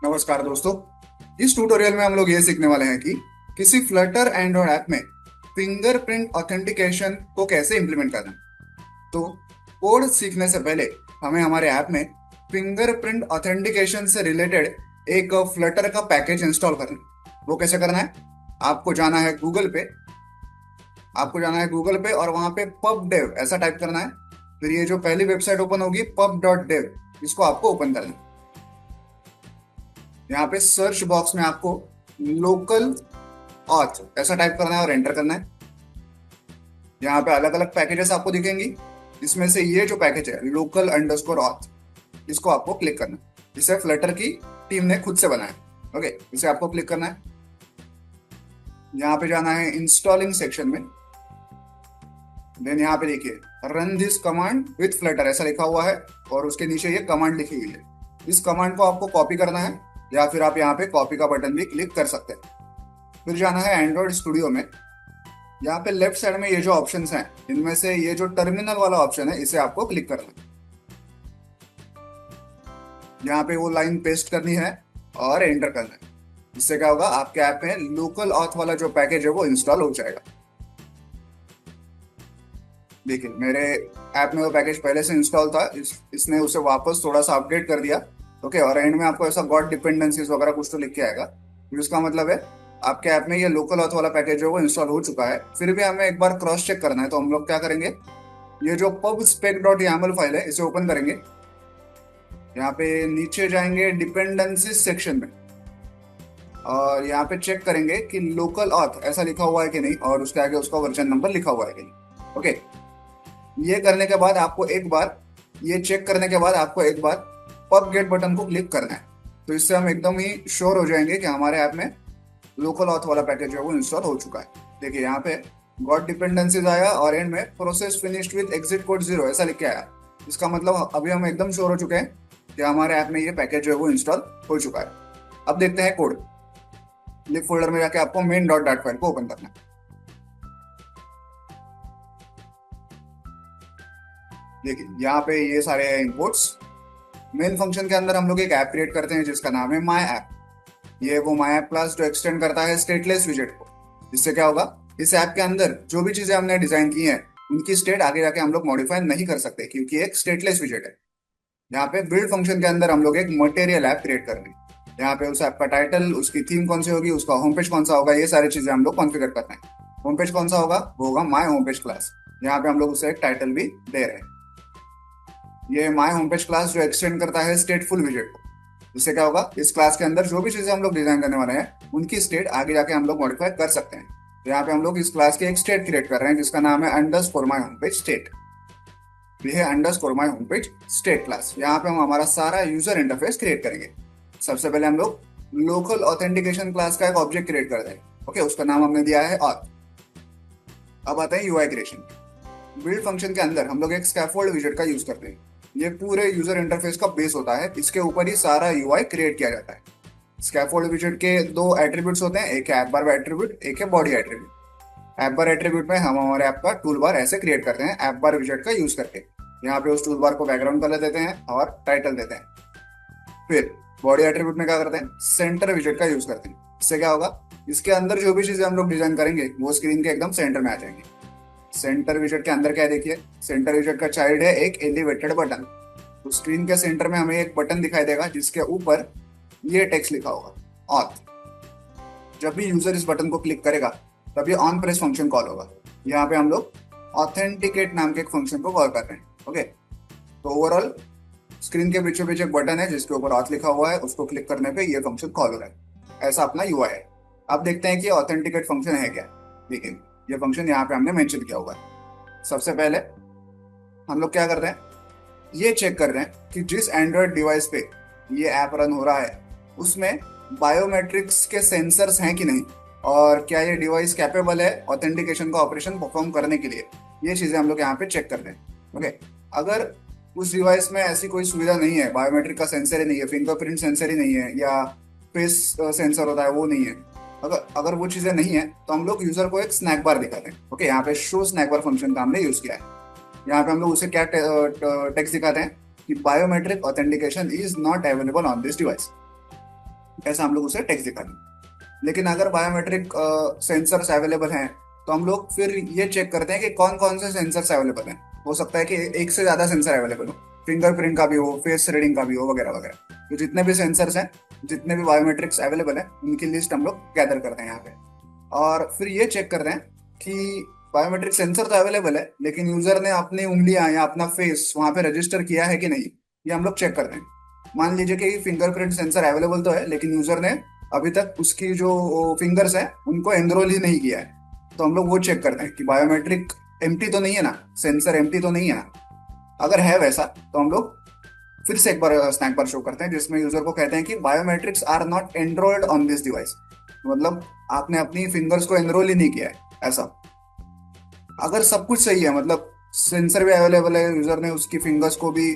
नमस्कार दोस्तों। इस ट्यूटोरियल में हम लोग ये सीखने वाले हैं कि किसी फ्लटर एंड्रॉइड ऐप में फिंगरप्रिंट ऑथेंटिकेशन को कैसे इंप्लीमेंट करना है। तो कोड सीखने से पहले हमें हमारे ऐप में फिंगरप्रिंट ऑथेंटिकेशन से रिलेटेड एक फ्लटर का पैकेज इंस्टॉल करना है। वो कैसे करना है? आपको जाना है गूगल पे। और वहां पे पब डेव ऐसा टाइप करना है। फिर ये जो पहली वेबसाइट ओपन होगी pub.dev, इसको आपको ओपन करना है। यहाँ पे सर्च बॉक्स में आपको लोकल ऑथ ऐसा टाइप करना है और एंटर करना है। यहाँ पे अलग अलग पैकेजेस आपको दिखेंगी। इसमें से ये जो पैकेज है local_auth, इसको आपको क्लिक करना है। इसे फ्लटर की टीम ने खुद से बनाया। ओके, इसे आपको क्लिक करना है। यहाँ पे जाना है इंस्टॉलिंग सेक्शन में। देन यहाँ पे देखिए run this command with Flutter ऐसा लिखा हुआ है और उसके नीचे ये कमांड लिखी हुई है। इस कमांड को आपको कॉपी करना है या फिर आप यहाँ पे कॉपी का बटन भी क्लिक कर सकते हैं। फिर जाना है एंड्रॉइड स्टूडियो में। यहाँ पे लेफ्ट साइड में ये जो ऑप्शंस हैं, इनमें से ये जो टर्मिनल वाला ऑप्शन है इसे आपको क्लिक करना है। यहाँ पे वो लाइन पेस्ट करनी है और एंटर करना है। इससे क्या होगा, आपके ऐप में लोकल ऑथ वाला जो पैकेज है वो इंस्टॉल हो जाएगा। देखिए मेरे ऐप में वो पैकेज पहले से इंस्टॉल था, इसने उसे वापस थोड़ा सा अपडेट कर दिया। ओके, और एंड में आपको ऐसा गॉट डिपेंडेंसीज वगैरह कुछ तो लिख के आएगा। तो इसका मतलब है आपके ऐप में ये लोकल ऑथ वाला पैकेज है वो इंस्टॉल हो चुका है। फिर भी हमें एक बार क्रॉस चेक करना है, तो हम लोग क्या करेंगे, ये जो pubspec.yaml फाइल है इसे ओपन करेंगे। यहाँ पे नीचे जाएंगे डिपेंडेंसीज सेक्शन में और यहाँ पे चेक करेंगे कि लोकल ऑथ ऐसा लिखा हुआ है कि नहीं और उसके आगे उसका वर्जन नंबर लिखा हुआ है कि नहीं। ओके, ये करने के बाद आपको एक बार ये चेक करने के बाद आपको एक बार पब गेट बटन को क्लिक करना है। तो इससे हम एकदम ही श्योर हो जाएंगे कि हमारे ऐप में लोकल ऑथ वाला पैकेज है वो इंस्टॉल हो चुका है। देखिए यहाँ पे गॉट डिपेंडेंसीज आया और एंड में process finished with exit code 0 ऐसा लिख के आया। इसका मतलब अभी हम एकदम श्योर हो चुके हैं कि हमारे ऐप में ये पैकेज जो है वो इंस्टॉल हो चुका है। अब देखते हैं कोड। लिप फोल्डर में जाके आपको मेन डॉट डाट फाइल को ओपन करना है। देखिए यहाँ पे ये सारे इंपोर्ट्स। मेन फंक्शन के अंदर हम लोग एक ऐप क्रिएट करते हैं जिसका नाम है माई ऐप। ये वो माई ऐप क्लास जो एक्सटेंड करता है स्टेटलेस विजेट को। इससे क्या होगा, इस ऐप के अंदर जो भी चीजें हमने डिजाइन की हैं उनकी स्टेट आगे जाके हम लोग मॉडिफाई नहीं कर सकते क्योंकि एक स्टेटलेस विजेट है। यहाँ पे बिल्ड फंक्शन के अंदर हम लोग एक मटेरियल ऐप क्रिएट कर रहे हैं। यहाँ पे उस ऐप का टाइटल, उसकी थीम कौन सी होगी, उसका होम पेज कौन सा होगा, ये सारी चीजें हम लोग कॉन्फ़िगर करते हैं। होम पेज कौन सा होगा, वो होगा माई होम पेज क्लास। यहाँ पे हम लोग उसे एक टाइटल भी दे रहे हैं। ये माई होम पेज क्लास जो एक्सटेंड करता है स्टेटफुल विजेट को। इससे क्या होगा, इस क्लास के अंदर जो भी चीजें हम लोग डिजाइन करने वाले हैं उनकी स्टेट आगे जाके हम लोग मॉडिफाई कर सकते हैं। तो यहाँ पे हम लोग इस क्लास की एक स्टेट क्रिएट कर रहे हैं जिसका नाम है underscore my home page state. ये है underscore my home page state class. यहाँ पे हम हमारा सारा यूजर इंटरफेस क्रिएट करेंगे। सबसे पहले हम लोग लोकल ऑथेंटिकेशन क्लास का एक ऑब्जेक्ट क्रिएट कर देंगे। ओके, उसका नाम हमने दिया है ऑथ। अब आता है यूआई क्रिएशन। बिल्ड फंक्शन के अंदर हम लोग एक स्कैफोल्ड विजेट का यूज करते हैं। ये पूरे यूजर इंटरफेस का बेस होता है, इसके ऊपर ही सारा यूआई क्रिएट किया जाता है। स्कैफोल्ड विजेट के दो एट्रीब्यूट्स होते हैं, एक है ऐप बार एट्रीब्यूट, एक है बॉडी एट्रीब्यूट। ऐप बार एट्रीब्यूट में हम हमारे ऐप का टूल बार ऐसे क्रिएट करते हैं ऐप बार विजेट का यूज करके। यहाँ पे उस टूल बार को बैकग्राउंड कलर देते हैं और टाइटल देते हैं। फिर बॉडी एट्रीब्यूट में क्या करते हैं, सेंटर विजेट का यूज करते हैं। इससे क्या होगा, इसके अंदर जो भी चीजें हम लोग डिजाइन करेंगे वो स्क्रीन के एकदम सेंटर में आ जाएंगे। सेंटर विजेट के अंदर क्या है, देखिए सेंटर विजेट का चाइल्ड है एक एलिवेटेड बटन। तो स्क्रीन के सेंटर में हमें एक बटन दिखाई देगा जिसके ऊपर ये टेक्स्ट लिखा होगा ऑथ। जब भी यूजर इस बटन को क्लिक करेगा तब ये ऑन प्रेस फंक्शन कॉल होगा। यहाँ पे हम लोग ऑथेंटिकेट नाम के एक फंक्शन को कॉल कर रहे हैं। ओके, तो ओवरऑल स्क्रीन के बीचों बीच एक बटन है जिसके ऊपर ऑथ लिखा हुआ है, उसको क्लिक करने पे ये फंक्शन कॉल हो रहा है। ऐसा अपना यूआई है। अब देखते हैं कि ऑथेंटिकेट फंक्शन है क्या। देखिए ये फंक्शन यहाँ पे हमने मेंशन किया हुआ है। सबसे पहले हम लोग क्या कर रहे हैं, ये चेक कर रहे हैं कि जिस एंड्रॉयड डिवाइस पे ये ऐप रन हो रहा है उसमें बायोमेट्रिक्स के सेंसर्स हैं कि नहीं और क्या ये डिवाइस कैपेबल है ऑथेंटिकेशन का ऑपरेशन परफॉर्म करने के लिए। ये चीजें हम लोग यहाँ पे चेक करते हैं। ओके, अगर उस डिवाइस में ऐसी कोई सुविधा नहीं है, बायोमेट्रिक का सेंसर ही नहीं है, फिंगरप्रिंट सेंसर ही नहीं है या फेस सेंसर होता है वो नहीं है, अगर अगर वो चीजें नहीं है तो हम लोग यूजर को एक स्नैक बार दिखाते हैं। ओके, यहाँ पे शो स्नैक बार फंक्शन का हमने यूज किया है। यहाँ पे हम लोग उसे क्या टेक्स्ट दिखाते हैं कि biometric authentication is not available on this device. ऐसा हम लोग उसे टेक्स्ट दिखा देंगे। लेकिन अगर बायोमेट्रिक सेंसर्स अवेलेबल हैं तो हम लोग फिर ये चेक करते हैं कि कौन कौन से सेंसर्स अवेलेबल हैं। हो सकता है कि एक से ज्यादा सेंसर अवेलेबल हो, फिंगरप्रिंट का भी हो, फेस रीडिंग का भी हो, वगैरह वगैरह। तो जितने भी सेंसर्स हैं, जितने भी बायोमेट्रिक्स अवेलेबल हैं, उनकी लिस्ट हम लोग गैदर करते हैं यहाँ पे। और फिर ये चेक करते हैं कि बायोमेट्रिक सेंसर तो अवेलेबल है, लेकिन यूजर ने अपनी उंगलियां या अपना फेस वहां पे रजिस्टर किया है कि नहीं, ये हम लोग चेक करते हैं। मान लीजिए कि फिंगरप्रिंट सेंसर अवेलेबल तो है, लेकिन यूजर ने अभी तक उसकी जो फिंगर्स हैं उनको एनरोल ही नहीं किया है। तो हम लोग वो चेक करते हैं कि बायोमेट्रिक एम्प्टी तो नहीं है ना, सेंसर एम्प्टी तो नहीं है ना। अगर है वैसा तो हम लोग फिर से एक बार स्नैक बार शो करते हैं, जिसमें यूजर को कहते हैं कि biometrics are not enrolled on this device. मतलब आपने अपनी फिंगर्स को एनरोल ही नहीं किया है ऐसा। अगर सब कुछ सही है, मतलब सेंसर भी अवेलेबल है, यूजर ने उसकी फिंगर्स को भी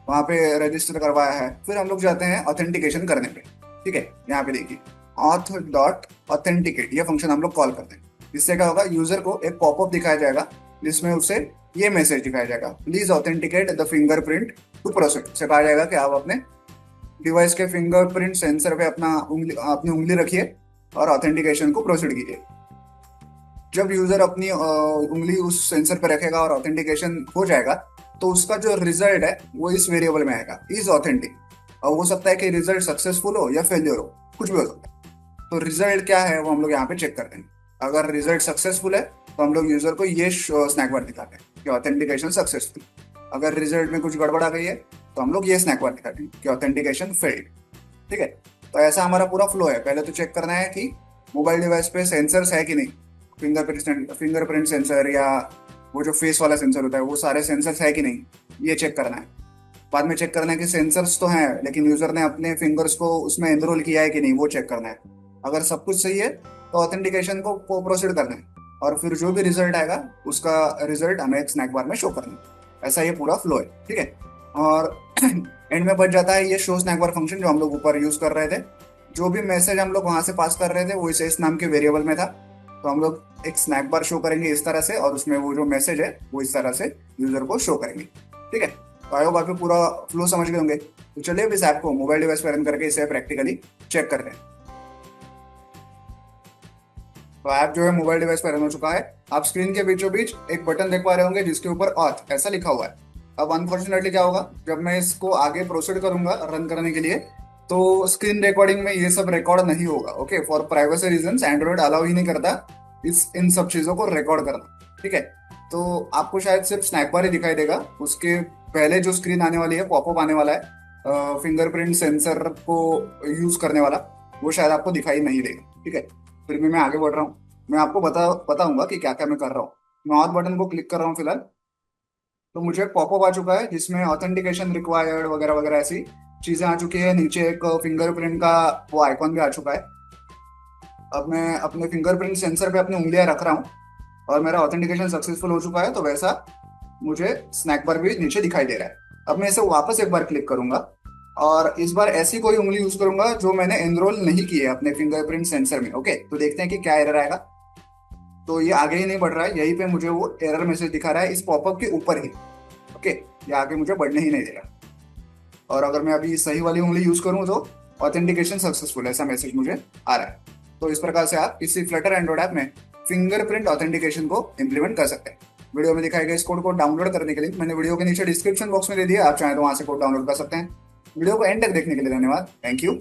वहां पे रजिस्टर करवाया है, फिर हम लोग जाते हैं ऑथेंटिकेशन करने पे। ठीक है, यहाँ पे देखिए ऑथ डॉट ऑथेंटिकेट, ये फंक्शन हम लोग कॉल करते हैं। इससे क्या होगा, यूजर को एक पॉपअप दिखाया जाएगा जिसमें उसे ये मैसेज दिखाया जाएगा, please authenticate the fingerprint to proceed. से कहा जाएगा कि आप अपने डिवाइस के फिंगरप्रिंट सेंसर पे अपनी उंगली रखिए और ऑथेंटिकेशन को प्रोसीड कीजिए। जब यूजर अपनी उंगली उस सेंसर पे रखेगा और ऑथेंटिकेशन हो जाएगा, तो उसका जो रिजल्ट है वो इस वेरिएबल में आएगा, इज ऑथेंटिक। और हो सकता है कि रिजल्ट सक्सेसफुल हो या फेलियर हो, कुछ भी हो सकता है। तो रिजल्ट क्या है वो हम लोग यहाँ पे चेक करते हैं। अगर रिजल्ट सक्सेसफुल है तो हम लोग यूजर को ये स्नैक बार दिखाते हैं कि ऑथेंटिकेशन सक्सेसफुल। अगर रिजल्ट में कुछ गड़बड़ आ गई है तो हम लोग ये स्नैक बार दिखाते हैं कि ऑथेंटिकेशन फेल्ड। ठीक है, तो ऐसा हमारा पूरा फ्लो है। पहले तो चेक करना है कि मोबाइल डिवाइस पे सेंसर्स है कि नहीं, फिंगरप्रिंट सेंसर या वो जो फेस वाला सेंसर होता है वो सारे सेंसर्स है कि नहीं, ये चेक करना है। बाद में चेक करना है कि सेंसर्स तो हैं, लेकिन यूजर ने अपने फिंगर्स को उसमें एनरोल किया है कि नहीं, वो चेक करना है। अगर सब कुछ सही है तो ऑथेंटिकेशन को प्रोसीड करना है, और फिर जो भी रिजल्ट आएगा उसका रिजल्ट हमें एक स्नैक बार में शो करना है। ऐसा ये पूरा फ्लो है। ठीक है, और एंड में बच जाता है ये शो स्नैक बार फंक्शन जो हम लोग ऊपर यूज कर रहे थे। जो भी मैसेज हम लोग वहां से पास कर रहे थे वो इस नाम के वेरिएबल में था। तो हम लोग एक स्नैक बार शो करेंगे इस तरह से, और उसमें वो जो मैसेज है वो इस तरह से यूजर को शो करेंगे। ठीक है, तो आई होप आप पूरा फ्लो समझ गए होंगे। तो चलिए अब इस ऐप को मोबाइल डिवाइस पर रन करके इसे प्रैक्टिकली चेक करते हैं। तो ऐप जो है मोबाइल डिवाइस पर रन हो चुका है। आप स्क्रीन के बीचों बीच एक बटन देख पा रहे होंगे जिसके ऊपर ऑथ ऐसा लिखा हुआ है। अब अनफॉर्चुनेटली क्या होगा, जब मैं इसको आगे प्रोसीड करूंगा रन करने के लिए, तो स्क्रीन रिकॉर्डिंग में ये सब रिकॉर्ड नहीं होगा। Okay, for privacy reasons android allow ही नहीं करता इन सब चीजों को रिकॉर्ड करना। ठीक है, तो आपको शायद सिर्फ स्नैक बार ही दिखाई देगा। उसके पहले जो स्क्रीन आने वाली है, पॉपअप आने वाला है फिंगरप्रिंट सेंसर को यूज करने वाला, वो शायद आपको दिखाई नहीं देगा। ठीक है, फिर भी मैं आगे बढ़ रहा हूँ। मैं आपको बताऊंगा कि क्या क्या मैं कर रहा हूँ। मैं और बटन को क्लिक कर रहा हूँ फिलहाल। तो मुझे पॉपअप आ चुका है जिसमें ऑथेंटिकेशन रिक्वायर्ड वगैरह वगैरह ऐसी चीजें आ चुकी है। नीचे एक फिंगरप्रिंट का वो आइकॉन भी आ चुका है। अब मैं अपने फिंगरप्रिंट सेंसर पे अपनी उंगलियां रख रहा हूँ और मेरा ऑथेंटिकेशन सक्सेसफुल हो चुका है। तो वैसा मुझे स्नैक बार भी नीचे दिखाई दे रहा है। अब मैं इसे वापस एक बार क्लिक करूंगा और इस बार ऐसी कोई उंगली यूज करूंगा जो मैंने एनरोल नहीं की है अपने फिंगरप्रिंट सेंसर में। ओके, तो देखते हैं कि क्या एरर आएगा। तो ये आगे ही नहीं बढ़ रहा है, यहीं पे मुझे वो एरर मैसेज दिखा रहा है इस पॉपअप के ऊपर ही। ओके, ये आगे मुझे बढ़ने ही नहीं दे रहा। और अगर मैं अभी सही वाली उंगली यूज करूं तो ऑथेंटिकेशन सक्सेसफुल ऐसा मैसेज मुझे आ रहा है। तो इस प्रकार से आप किसी फ्लटर एंड्रॉइड ऐप में फिंगरप्रिंट ऑथेंटिकेशन को इंप्लीमेंट कर सकते हैं। वीडियो में दिखाए गए इस कोड को डाउनलोड करने के लिंक मैंने वीडियो के नीचे डिस्क्रिप्शन बॉक्स में दे दिया, आप चाहें तो वहां से कोड डाउनलोड कर सकते हैं। वीडियो को एंड तक देखने के लिए धन्यवाद। Thank you.